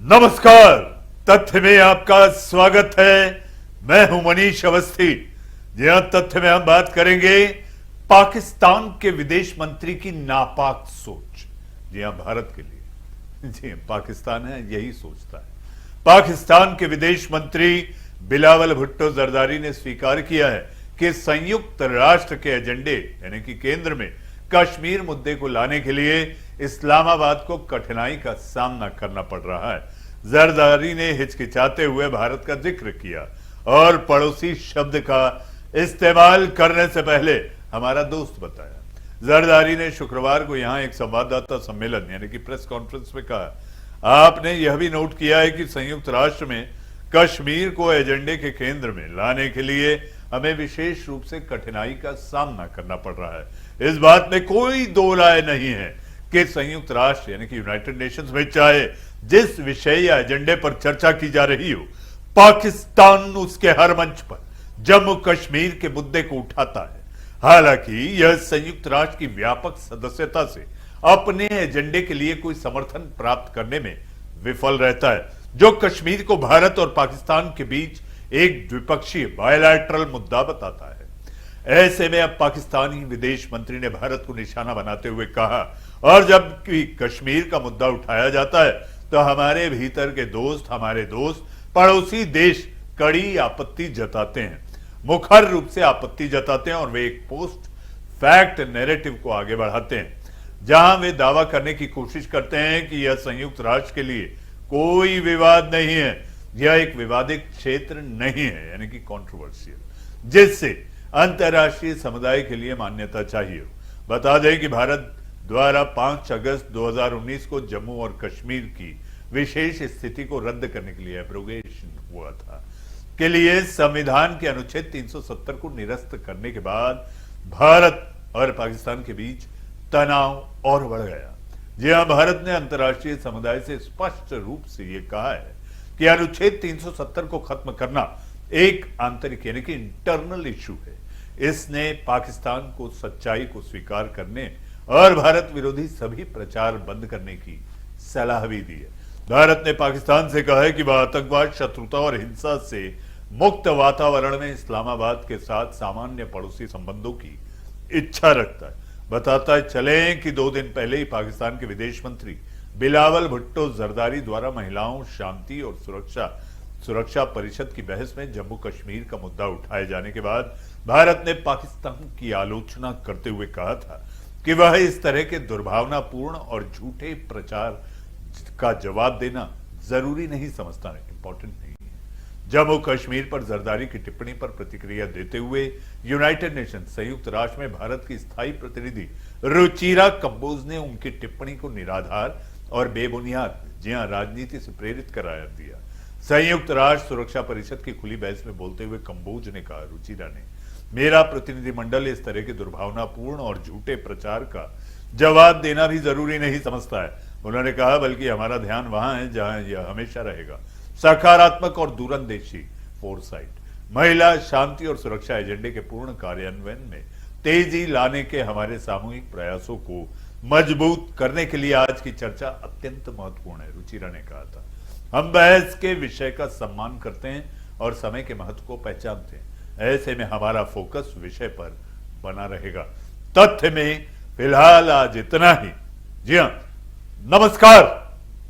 नमस्कार। तथ्य में आपका स्वागत है। मैं हूं मनीष अवस्थी। जी हां, तथ्य में हम बात करेंगे पाकिस्तान के विदेश मंत्री की नापाक सोच। जी हां, भारत के लिए जी पाकिस्तान है यही सोचता है। पाकिस्तान के विदेश मंत्री बिलावल भुट्टो जरदारी ने स्वीकार किया है कि संयुक्त राष्ट्र के एजेंडे यानी कि केंद्र में कश्मीर मुद्दे को लाने के लिए इस्लामाबाद को कठिनाई का सामना करना पड़ रहा है। जरदारी ने हिचकिचाते हुए भारत का जिक्र किया और पड़ोसी शब्द का इस्तेमाल करने से पहले हमारा दोस्त बताया। जरदारी ने शुक्रवार को यहां एक संवाददाता सम्मेलन यानी कि प्रेस कॉन्फ्रेंस में कहा, आपने यह भी नोट किया है कि संयुक्त राष्ट्र में कश्मीर को एजेंडे के केंद्र में लाने के लिए हमें विशेष रूप से कठिनाई का सामना करना पड़ रहा है। इस बात में कोई दो राय नहीं है कि संयुक्त राष्ट्र यानी कि यूनाइटेड नेशंस में चाहे जिस विषय या एजेंडे पर चर्चा की जा रही हो, पाकिस्तान उसके हर मंच पर जम्मू कश्मीर के मुद्दे को उठाता है। हालांकि यह संयुक्त राष्ट्र की व्यापक सदस्यता से अपने एजेंडे के लिए कोई समर्थन प्राप्त करने में विफल रहता है, जो कश्मीर को भारत और पाकिस्तान के बीच एक द्विपक्षीय बायलैटरल मुद्दा बताता है। ऐसे में अब पाकिस्तानी विदेश मंत्री ने भारत को निशाना बनाते हुए कहा, और जब भी कश्मीर का मुद्दा उठाया जाता है तो हमारे भीतर के दोस्त, हमारे दोस्त पड़ोसी देश कड़ी आपत्ति जताते हैं, मुखर रूप से आपत्ति जताते हैं, और वे एक पोस्ट फैक्ट नैरेटिव को आगे बढ़ाते हैं जहां वे दावा करने की कोशिश करते हैं कि यह संयुक्त राष्ट्र के लिए कोई विवाद नहीं है, यह एक विवादित क्षेत्र नहीं है यानी कि कंट्रोवर्शियल, जिससे अंतर्राष्ट्रीय समुदाय के लिए मान्यता चाहिए। बता दें कि भारत द्वारा 5 अगस्त 2019 को जम्मू और कश्मीर की विशेष स्थिति को रद्द करने के लिए एब्रोगेशन हुआ था के लिए संविधान के अनुच्छेद 370 को निरस्त करने के बाद भारत और पाकिस्तान के बीच तनाव और बढ़ गया। जी हां, भारत ने अंतर्राष्ट्रीय समुदाय से स्पष्ट रूप से यह कहा है कि अनुच्छेद 370 को खत्म करना एक आंतरिक यानी कि इंटरनल इशू है। इसने पाकिस्तान को सच्चाई को स्वीकार करने और भारत विरोधी सभी प्रचार बंद करने की सलाह भी दी है। भारत ने पाकिस्तान से कहा है कि वह आतंकवाद, शत्रुता और हिंसा से मुक्त वातावरण में इस्लामाबाद के साथ सामान्य पड़ोसी संबंधों की इच्छा रखता है। बताता चले कि 2 दिन पहले ही पाकिस्तान के विदेश मंत्री बिलावल भुट्टो जरदारी द्वारा महिलाओं, शांति और सुरक्षा परिषद की बहस में जम्मू कश्मीर का मुद्दा उठाए जाने के बाद भारत ने पाकिस्तान की आलोचना करते हुए कहा था कि वह इस तरह के दुर्भावनापूर्ण और झूठे प्रचार का जवाब देना जरूरी नहीं समझता, इंपॉर्टेंट नहीं है। जम्मू कश्मीर पर जरदारी की टिप्पणी पर प्रतिक्रिया देते हुए यूनाइटेड नेशन संयुक्त राष्ट्र में भारत की स्थायी प्रतिनिधि रुचिरा कंबोज ने उनकी टिप्पणी को निराधार और बेबुनियाद, जी हां, राजनीति से प्रेरित करार दिया। संयुक्त राष्ट्र सुरक्षा परिषद की खुली बहस में बोलते हुए कंबोज ने कहा, रुचिरा ने, मेरा प्रतिनिधिमंडल इस तरह के दुर्भावनापूर्ण और झूठे प्रचार का जवाब देना भी जरूरी नहीं समझता है। उन्होंने कहा, बल्कि हमारा ध्यान वहां है जहां यह हमेशा रहेगा, सकारात्मक और दूरंदेशी फोरसाइट, महिला, शांति और सुरक्षा एजेंडे के पूर्ण कार्यान्वयन में तेजी लाने के हमारे सामूहिक प्रयासों को मजबूत करने के लिए आज की चर्चा अत्यंत महत्वपूर्ण है, रुचिरा ने कहा था। हम बहस के विषय का सम्मान करते हैं और समय के महत्व को पहचानते हैं। ऐसे में हमारा फोकस विषय पर बना रहेगा। तथ्य में फिलहाल आज इतना ही। जी हां, नमस्कार।